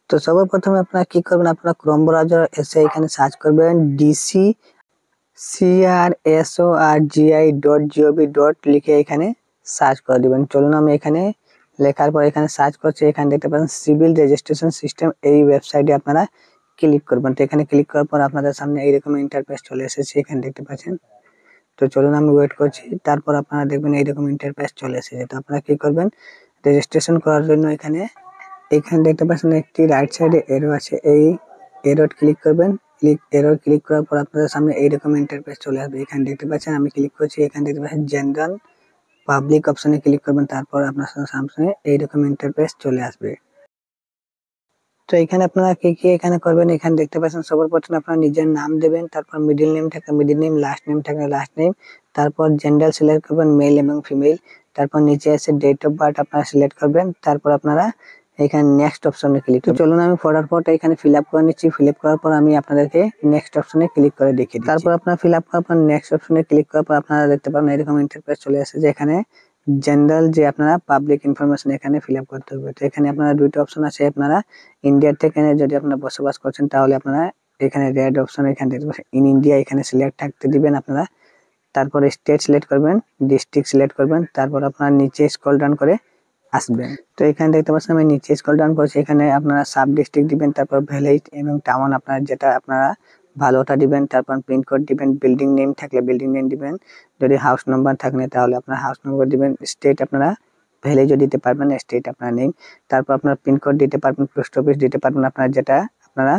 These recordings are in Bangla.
তো সবার প্রথমে আপনারা কি করবেন, আপনারা ক্রোম ব্রাউজার এসে এখানে সার্চ করবেন dcrsorgi.gov. লিখে এখানে সার্চ করে দিবেন। চলুন আমি এখানে লেখার পর এখানে সার্চ করছি, এখানে দেখতে পাচ্ছেন সিভিল রেজিস্ট্রেশন সিস্টেম, এই ওয়েবসাইটে আপনারা ক্লিক করবেন। তো এখানে ক্লিক করার পর আপনাদের সামনে এইরকম ইন্টারফেস চলে এসেছে, এখানে দেখতে পাচ্ছেন। তো চলুন আমি ওয়েট করছি, তারপর আপনারা দেখবেন এইরকম ইন্টারফেস চলে এসেছে। তো আপনারা কি করবেন, রেজিস্ট্রেশন করার জন্য এখানে দেখতে পাচ্ছেন একটি রাইট সাইডে এরো আছে, এই এরোড ক্লিক করবেন। ক্লিক করার পর আপনাদের সামনে এইরকম ইন্টারফেস চলে আসবে। এখানে দেখতে পাচ্ছেন আমি ক্লিক করছি, এখানে দেখতে পাচ্ছেন জেনারেল পাবলিক অপশনে ক্লিক করবেন, তারপর আপনার সামনে এইরকম ইন্টারফেস চলে আসবে। তো এখানে আপনারা কি এখানে করবেন, এখানে দেখতে পাচ্ছেন সবার প্রথমে আপনারা নিজের নাম দেবেন, তারপর মিডল নেম থাকলে মিডল নেম, লাস্ট নেম থাকলে লাস্ট নেম, তারপর জেন্ডার সিলেক্ট করবেন মেল এবং ফিমেল, তারপর নিচে এসে ডেট অফ বার্থ আপনারা সিলেক্ট করবেন, তারপর আপনারা এখানে নেক্সট অপশনে ক্লিক করুন। চলুন আমি ফটাফট এখানে ফিল আপ করে নিচ্ছি। ফিল আপ করার পর আমি আপনাদেরকে নেক্সট অপশনে ক্লিক করে দেখিয়ে দিচ্ছি। তারপর আপনারা ফিল আপ করার পর নেক্সট অপশনে ক্লিক করার পর আপনারা দেখতে পাবেন এরকম ইন্টারফেস চলে আসে, যে এখানে জেনারেল যে আপনারা পাবলিক ইনফরমেশন এখানে ফিল আপ করতে হবে। তো এখানে আপনারা দুইটা অপশন আছে, আপনারা ইন্ডিয়ার থেকে যদি আপনারা বসবাস করছেন তাহলে আপনারা এখানে রেড অপশন এখানে দেখতে পাচ্ছেন ইন ইন্ডিয়া, এখানে সিলেক্ট থাকতে দিবেন আপনারা। তারপরে স্টেট সিলেক্ট করবেন, ডিস্ট্রিক্ট সিলেক্ট করবেন, তারপর আপনারা নিচে স্ক্রল ডাউন করে আসবেন। তো এখানে দেখতে পাচ্ছেন আমি নিচে স্ক্রল ডাউন করছি, এখানে আপনারা সাব ডিস্ট্রিক্ট দিবেন, তারপর ভিলেজ এবং টাউন আপনারা যেটা আপনারা ভালোটা দিবেন, তারপর পিন কোড দিবেন, বিল্ডিং নেম থাকলে বিল্ডিং নেম দিবেন, যদি হাউস নাম্বার থাকে তাহলে আপনারা হাউস নাম্বার দিবেন, স্টেট আপনারা ভিলেজও দিতে পারবেন, স্টেট আপনার নেম, তারপর আপনারা পিন কোড দিতে পারবেন, পোস্ট অফিস দিতে পারবেন, আপনারা যেটা আপনারা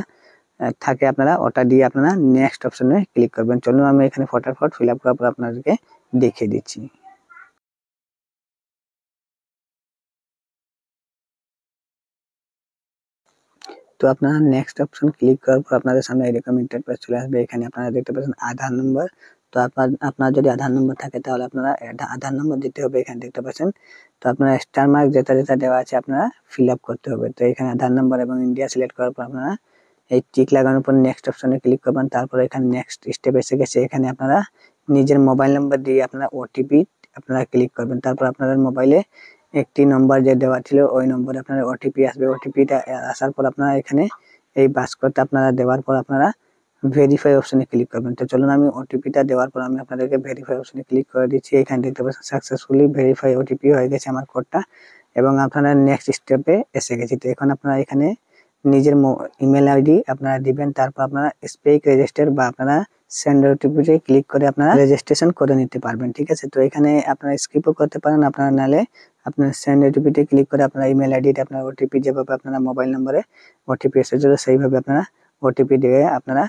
থাকে আপনারা ওটা দিয়ে আপনারা নেক্সট অপশনে ক্লিক করবেন। চলুন আমি এখানে ফটাফট ফিল আপ করার পর আপনাদেরকে দেখিয়ে দিচ্ছি। তো আপনারা নেক্সট অপশন ক্লিক করার পর আপনাদের সামনে এরকম ইন্টারফেস চলে আসবে। এখানে আপনারা দেখতে পাচ্ছেন আধার নম্বর। তো আপনার যদি আধার নম্বর থাকে তাহলে আপনারা আধার নম্বর দিতে হবে, এখানে দেখতে পাচ্ছেন। তো আপনারা স্টার মার্ক যেটা দেওয়া আছে আপনারা ফিল আপ করতে হবে। তো এখানে আধার নম্বর এবং ইন্ডিয়া সিলেক্ট করার পর আপনারা এই টিক লাগানোর পর নেক্সট অপশনে ক্লিক করবেন। তারপর এখানে নেক্সট স্টেপ এসে গেছে, এখানে আপনারা নিজের মোবাইল নাম্বার দিয়ে আপনারা ওটিপি আপনারা ক্লিক করবেন। তারপর আপনাদের মোবাইলে একটি নম্বর যে দেওয়া ছিল ওই নম্বরে আপনার ওটিপি আসবে। ওটিপিটা আসার পর আপনারা এখানে এই বাক্সটা আপনারা দেওয়ার পর আপনারা ভেরিফাই অপশনে ক্লিক করবেন। তো চলুন আমি ওটিপিটা দেওয়ার পর আমি আপনাদেরকে ভেরিফাই অপশনে ক্লিক করে দিচ্ছি। এখানে দেখতে পাচ্ছেন সাকসেসফুলি ভেরিফাই ওটিপি হয়ে গেছে আমার কোডটা, এবং আপনারা নেক্সট স্টেপে এসে গেছি। তো এখন আপনারা এখানে নিজের ইমেল আইডি আপনারা দিবেন, তারপর আপনারা স্পেক রেজিস্টার বা আপনারা সেন্ড ওটিপিতে ক্লিক করে আপনারা রেজিস্ট্রেশন করে নিতে পারবেন, ঠিক আছে। তো এখানে আপনারা স্কিপও করতে পারেন, আপনারা নালে আপনার সেন্ড ওটিপিতে ক্লিক করে আপনার ইমেল আইডিতে আপনার ওটিপি যেভাবে আপনারা মোবাইল নম্বরে ওটিপি এসেছিল সেইভাবে আপনারা ওটিপি দিয়ে আপনারা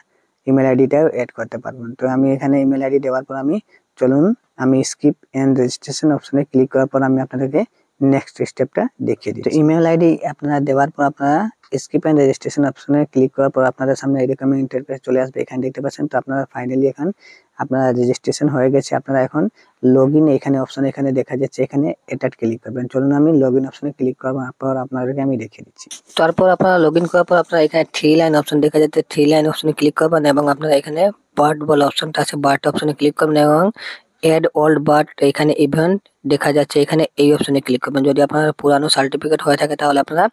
ইমেল আইডিটাও অ্যাড করতে পারবেন। তো আমি এখানে ইমেল আইডি দেওয়ার পর চলুন আমি স্কিপ এন্ড রেজিস্ট্রেশন অপশনে ক্লিক করার পর আমি আপনাদেরকে নেক্সট স্টেপটা দেখিয়ে দিই। তো ইমেল আইডি আপনারা দেওয়ার পর আপনারা স্কিপ এন্ড রেজিস্ট্রেশন অপশনে ক্লিক করার পর আপনাদের সামনে এরকম ইন্টারফেস চলে আসবে, এখানে দেখতে পাচ্ছেন। তো আপনারা ফাইনালি এখন আপনারা রেজিস্ট্রেশন হয়ে গেছে। আপনারা এখন লগইন এখানে অপশন এখানে দেখা যাচ্ছে, এখানে এটাতে ক্লিক করবেন। চলুন আমি লগইন অপশনে ক্লিক করার পর আপনাদেরকে আমি দেখিয়ে দিচ্ছি। তারপর আপনারা লগইন করার পর আপনারা এখানে থ্রি লাইন অপশন দেখা যাচ্ছে, থ্রি লাইন অপশনে ক্লিক করবেন এবং আপনারা এখানে বার্থ বলে অপশনটা আছে, বার্থ অপশনে ক্লিক করবেন এবং এড ওল্ড বার্থ এখানে ইভেন্ট দেখা যাচ্ছে, এখানে এই অপশনে ক্লিক করবেন। যদি আপনার পুরানো সার্টিফিকেট হয়ে থাকে তাহলে আপনারা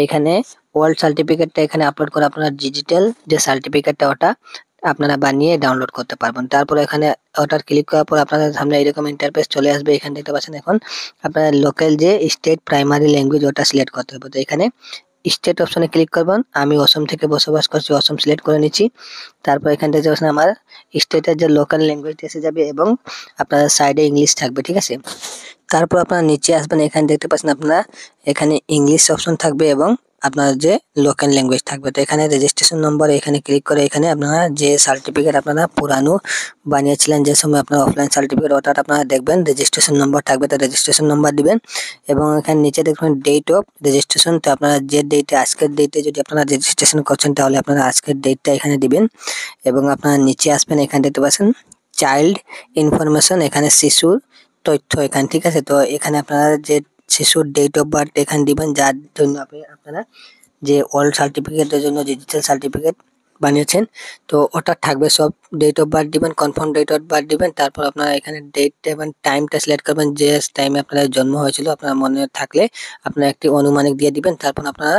এখানে ওল্ড সার্টিফিকেটটা এখানে আপলোড করে আপনারা ডিজিটাল যে সার্টিফিকেটটা ওটা আপনারা বানিয়ে ডাউনলোড করতে পারবেন। তারপর এখানে ওটার ক্লিক করার পর আপনাদের সামনে এরকম ইন্টারফেস চলে আসবে। এখানে দেখতে পাচ্ছেন এখন আপনারা লোকাল যে স্টেট প্রাইমারি ল্যাঙ্গুয়েজ ওটা সিলেক্ট করতে হবে। তো এখানে স্টেট অপশনে ক্লিক করবেন। আমি অসম থেকে বসবাস করছি, অসম সিলেক্ট করে নিচ্ছি। তারপর এখানে দেখতে পাচ্ছেন আমার স্টেটের যে লোকাল ল্যাঙ্গুয়েজ এসে যাবে এবং আপনাদের সাইডে ইংলিশ থাকবে, ঠিক আছে। তারপর আপনারা নিচে আসবেন, এখানে দেখতে পাচ্ছেন আপনারা এখানে ইংলিশ অপশন থাকবে এবং আপনার যে লোকাল ল্যাঙ্গুয়েজ থাকবে। তো এখানে রেজিস্ট্রেশন নম্বর এখানে ক্লিক করে এখানে আপনারা যে সার্টিফিকেট আপনারা পুরানো বানিয়েছিলেন যে সময় আপনার অফলাইন সার্টিফিকেট ওটা আপনারা দেখবেন, রেজিস্ট্রেশন নম্বর থাকবে, তো রেজিস্ট্রেশন নম্বর দিবেন এবং এখানে নিচে দেখবেন ডেট অফ রেজিস্ট্রেশন। তো আপনারা যে ডেটে আজকের ডেটে যদি আপনারা রেজিস্ট্রেশন করছেন তাহলে আপনারা আজকের ডেটটা এখানে দিবেন এবং আপনারা নিচে আসবেন, এখানে দেখতে পাচ্ছেন চাইল্ড ইনফরমেশন, এখানে শিশুর তথ্য এখানে, ঠিক আছে। তো এখানে আপনারা যে শিশুর ডেট অফ বার্থ এখানে দিবেন, যার জন্য আপনারা যে ওল্ড সার্টিফিকেটের জন্য ডিজিটাল সার্টিফিকেট বানিয়েছেন, তো ওটা থাকবে সব। ডেট অফ বার্থ দিবেন, কনফার্ম ডেট অফ বার্থ দিবেন, তারপর আপনারা এখানে ডেট এবং টাইমটা সিলেক্ট করবেন, যে টাইমে আপনার জন্ম হয়েছিল আপনার মনে থাকলে আপনারা একটি অনুমানিক দিয়ে দিবেন। তারপর আপনারা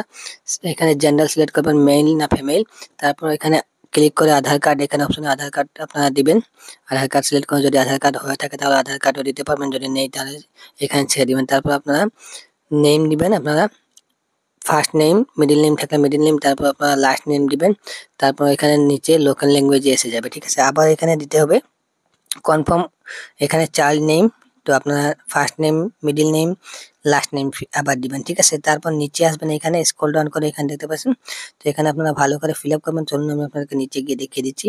এখানে জেন্ডার সিলেক্ট করবেন, মেল না ফিমেল। তারপর এখানে ক্লিক করে আধার কার্ড, এখানে অপশনে আধার কার্ড আপনারা দিবেন। আধার কার্ড সিলেক্ট করে যদি আধার কার্ড হয়ে থাকে তাহলে আধার কার্ডও দিতে পারবেন, যদি নেই তাহলে এখানে ছেড়ে দিবেন। তারপর আপনারা নেম দিবেন, আপনারা ফার্স্ট নেম, মিডল নেম থাকলে মিডল নেম, তারপর আপনারা লাস্ট নেম দিবেন। তারপর এখানে নিচে লোকাল ল্যাঙ্গুয়েজে এসে যাবে, ঠিক আছে। আবার এখানে দিতে হবে কনফার্ম, এখানে চাইল্ড নেম, তো আপনারা first name, middle name, last name আবার দিবেন, ঠিক আছে। তারপর নিচে আসবেন, এখানে স্ক্রল ডাউন করে এখানে দেখতে পাচ্ছেন, তো এখানে আপনারা ভালো করে ফিল আপ করবেন। চলুন আমি আপনাদেরকে নিচে গিয়ে দেখিয়ে দিচ্ছি।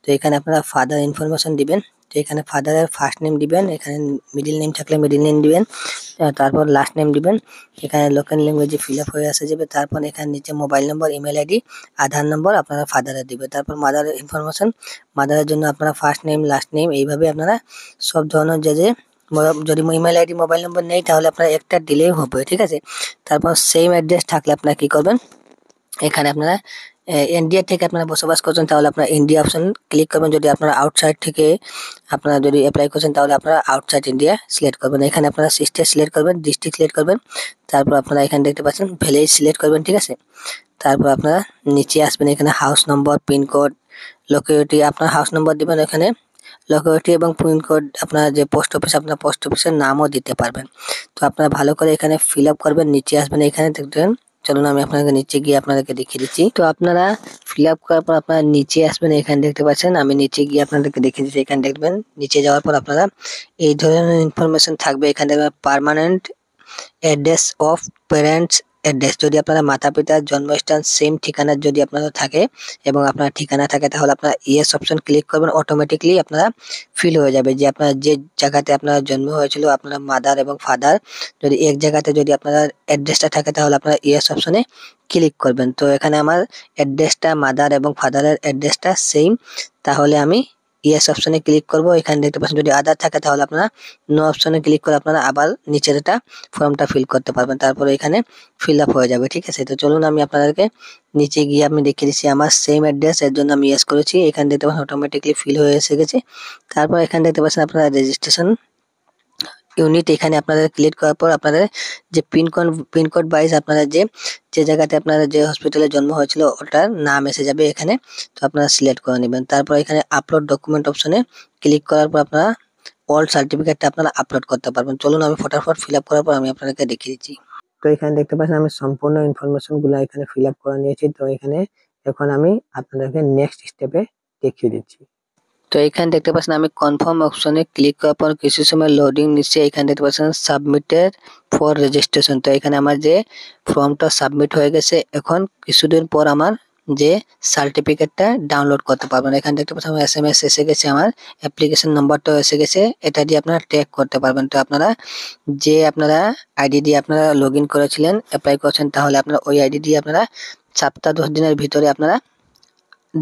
তো এখানে আপনারা ফাদার ইনফরমেশন দিবেন, তো এখানে ফাদারের ফার্স্ট নেম দিবেন, এখানে মিডল নেম থাকলে মিডল নেম দিবেন, তারপর লাস্ট নেম দিবেন। এখানে লোকাল ল্যাঙ্গুয়েজে ফিল আপ হয়ে আসে যাবে। তারপর এখানে নিচে মোবাইল নম্বর, ইমেল আইডি, আধার নম্বর আপনারা ফাদারের দিবেন। তারপর মাদারের ইনফরমেশন, মাদারের জন্য আপনারা ফার্স্ট নেম, লাস্ট নেম, এইভাবে আপনারা সব ধরনের যে যদি ইমেল আইডি, মোবাইল নম্বর নেই তাহলে আপনারা একটা দিলেই হবে, ঠিক আছে। তারপর সেম অ্যাড্রেস থাকলে আপনারা কি করবেন, এখানে আপনারা ইন্ডিয়া থেকে আপনারা বসবাস করছেন তাহলে আপনারা ইন্ডিয়া অপশন ক্লিক করবেন। যদি আপনারা আউটসাইড থেকে আপনারা যদি অ্যাপ্লাই করছেন তাহলে আপনারা আউটসাইড ইন্ডিয়া সিলেক্ট করবেন। এখানে আপনারা স্টেট সিলেক্ট করবেন, ডিস্ট্রিক্ট সিলেক্ট করবেন, তারপর আপনারা এখানে দেখতে পাচ্ছেন ভিলেজ সিলেক্ট করবেন, ঠিক আছে। তারপর আপনারা নিচে আসবেন, এখানে হাউস নম্বর, পিনকোড, লোকেলিটি, আপনার হাউস নম্বর দিবেন, এখানে লোকেলিটি এবং পিনকোড, আপনার যে পোস্ট অফিস, আপনার পোস্ট অফিসের নামও দিতে পারবেন। তো আপনারা ভালো করে এখানে ফিল আপ করবেন। নিচে আসবেন, এখানে দেখবেন, চলুন আমি আপনাদেরকে নিচে গিয়ে আপনাদেরকে দেখিয়ে দিচ্ছি। তো আপনারা ফিল আপ করার পর আপনারা নিচে আসবেন, এখানে দেখতে পাচ্ছেন, আমি নিচে গিয়ে আপনাদেরকে দেখিয়ে দিচ্ছি। এখানে দেখবেন নিচে যাওয়ার পর আপনারা এই ধরনের ইনফরমেশন থাকবে। এখানে দেখবেন permanent address of parents address, যদি আপনারা মাতা পিতার জন্মস্থান সেম ঠিকানা যদি আপনাদের থাকে এবং আপনার ঠিকানা থাকে তাহলে আপনারা ইয়েস অপশন ক্লিক করবেন, অটোমেটিকলি আপনারা ফিল হয়ে যাবে যে আপনার যে জায়গাতে আপনার জন্ম হয়েছিল আপনার মাদার এবং ফাদার যদি এক জায়গাতে যদি আপনার অ্যাড্রেসটা থাকে তাহলে আপনারা ইয়েস অপশনে ক্লিক করবেন। তো এখানে আমার অ্যাড্রেসটা, মাদার এবং ফাদারের অ্যাড্রেসটা সেম, তাহলে আমি ইয়েস অপশনে ক্লিক করব। এখানে দেখতে পাচ্ছেন যদি আদার থাকে তাহলে আপনারা নো অপশনে ক্লিক করে আপনারা আবার নিচের এটা ফর্মটা ফিল করতে পারবেন, তারপরে এখানে ফিল আপ হয়ে যাবে, ঠিক আছে। তো চলুন আমি আপনাদেরকে নিচে গিয়ে আমি দেখিয়ে দিচ্ছি আমার সেম অ্যাড্রেস, এর জন্য আমি ইয়েস করেছি। এখানে দেখতে পাচ্ছেন অটোমেটিকলি ফিল হয়ে এসে গেছে। তারপর এখানে দেখতে পাচ্ছেন আপনারা রেজিস্ট্রেশন ইউনিট, এখানে আপনাদের ক্লিক করার পর আপনাদের যে পিনকোড ওয়াইজ আপনাদের যে জায়গাতে আপনাদের যে হসপিটালে জন্ম হয়েছিল ওটার নাম এসে যাবে এখানে, তো আপনারা সিলেক্ট করে নেবেন। তারপর এখানে আপলোড ডকুমেন্ট অপশনে ক্লিক করার পর আপনারা অল সার্টিফিকেটটা আপনারা আপলোড করতে পারবেন। চলুন আমি ফটাফট ফিল আপ করার পর আমি আপনাদেরকে দেখিয়ে দিচ্ছি। তো এখানে দেখতে পাচ্ছেন আমি সম্পূর্ণ ইনফরমেশন গুলো এখানে ফিল আপ করে নিয়েছি। তো এখানে এখন আমি আপনাদেরকে নেক্সট স্টেপে দেখিয়ে দিচ্ছি। তো এখানে দেখতে পাচ্ছেন আমি কনফার্ম অপশনে ক্লিক করার পর কিছু সময় লোডিং নিচ্ছে। এখানে দেখতে পাচ্ছেন সাবমিটেড ফর রেজিস্ট্রেশন, তো এখানে আমার যে ফর্মটা সাবমিট হয়ে গেছে। এখন কিছুদিন পর আমার যে সার্টিফিকেটটা ডাউনলোড করতে পারবেন। এখানে দেখতে পাচ্ছেন SMS এসে গেছে, আমার অ্যাপ্লিকেশন নাম্বারটাও এসে গেছে, এটা দিয়ে আপনারা ট্র্যাক করতে পারবেন। তো আপনারা আপনারা আইডি দিয়ে আপনারা লগ ইন করেছিলেন, অ্যাপ্লাই করেছেন, তাহলে আপনারা ওই আইডি দিয়ে আপনারা 7-10 দিনের ভিতরে আপনারা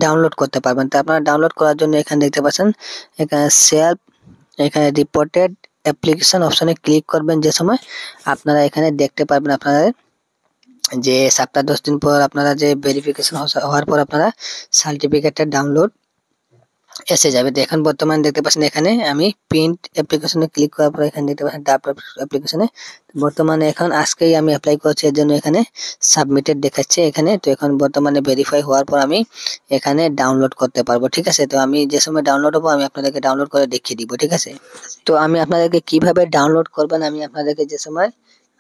ডাউনলোড করতে পারবেন। তো আপনারা ডাউনলোড করার জন্য এখানে দেখতে পাচ্ছেন এখানে সেলফ, এখানে রিপোর্টেড অ্যাপ্লিকেশন অপশনে ক্লিক করবেন। যে সময় আপনারা এখানে দেখতে পারবেন আপনাদের যে 7-10 দিন পর আপনারা যে ভেরিফিকেশন হওয়ার পর আপনারা সার্টিফিকেটটা ডাউনলোড এসে যাবে। তো এখন বর্তমানে দেখতে পাচ্ছেন এখানে আমি প্রিন্ট অ্যাপ্লিকেশনে ক্লিক করার পর এখানে দেখতে পাচ্ছেন ড্রাফট অ্যাপ্লিকেশনে বর্তমানে এখন আজকেই আমি অ্যাপ্লাই করেছি, এর জন্য এখানে সাবমিটেড দেখাচ্ছে এখানে। তো এখন বর্তমানে ভেরিফাই হওয়ার পর আমি এখানে ডাউনলোড করতে পারবো, ঠিক আছে। তো আমি যে সময় ডাউনলোড হবো আমি আপনাদেরকে ডাউনলোড করে দেখিয়ে দিব, ঠিক আছে। তো আমি আপনাদেরকে কিভাবে ডাউনলোড করবেন আমি আপনাদেরকে যে সময়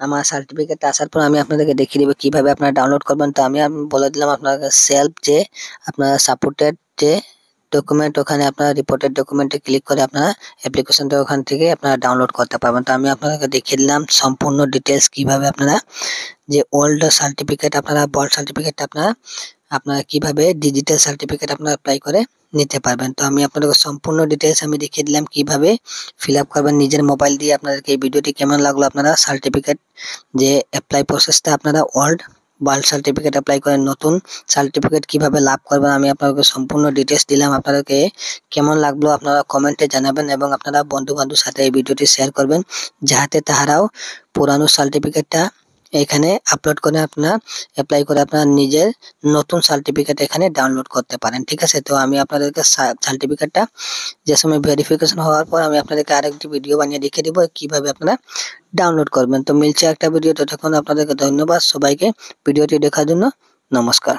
আমার সার্টিফিকেট আসার পর আমি আপনাদেরকে দেখিয়ে দিব কিভাবে আপনারা ডাউনলোড করবেন। তো আমি বলে দিলাম আপনাদের সেলফ যে আপনারা সাপোর্টেড যে ডকুমেন্ট, ওখানে আপনারা রিপোর্টেড ডকুমেন্টে ক্লিক করে আপনারা অ্যাপ্লিকেশনটা ওখান থেকে আপনারা ডাউনলোড করতে পারবেন। তো আমি আপনাদেরকে দেখিয়ে দিলাম সম্পূর্ণ ডিটেলস কিভাবে আপনারা যে ওল্ড সার্টিফিকেট আপনারা বার্থ সার্টিফিকেট আপনারা কিভাবে ডিজিটাল সার্টিফিকেট আপনারা অ্যাপ্লাই করে নিতে পারবেন। তো আমি আপনাদেরকে সম্পূর্ণ ডিটেলস আমি দেখিয়ে দিলাম কিভাবে ফিল আপ করবেন নিজের মোবাইল দিয়ে। আপনাদেরকে এই ভিডিওটি কেমন লাগলো, আপনারা সার্টিফিকেট যে অ্যাপ্লাই প্রসেসটা আপনারা ওল্ড বার্থ সার্টিফিকেট অ্যাপ্লাই করে নতুন সার্টিফিকেট কিভাবে লাভ করবেন আমি আপনাদেরকে সম্পূর্ণ ডিটেলস দিলাম। আপনাদেরকে কেমন লাগলো আপনারা কমেন্টে জানাবেন এবং আপনারা বন্ধু বান্ধবের সাথে এই ভিডিওটি শেয়ার করবেন যাতে তাহারাও পুরানো সার্টিফিকেটটা এখানে আপলোড করে আপনার অ্যাপ্লাই করে আপনার নিজের নতুন সার্টিফিকেট এখানে ডাউনলোড করতে পারেন। ঠিক আছে, তো আমি আপনাদেরকে সার্টিফিকেটটা যে সময় ভেরিফিকেশন হওয়ার পর আমি আপনাদেরকে আরেকটি ভিডিও বানিয়ে দেখিয়ে দিব কিভাবে আপনারা ডাউনলোড করবেন। তো মিলছে একটা ভিডিও, ততক্ষণ আপনাদেরকে ধন্যবাদ সবাইকে ভিডিওটি দেখার জন্য। নমস্কার।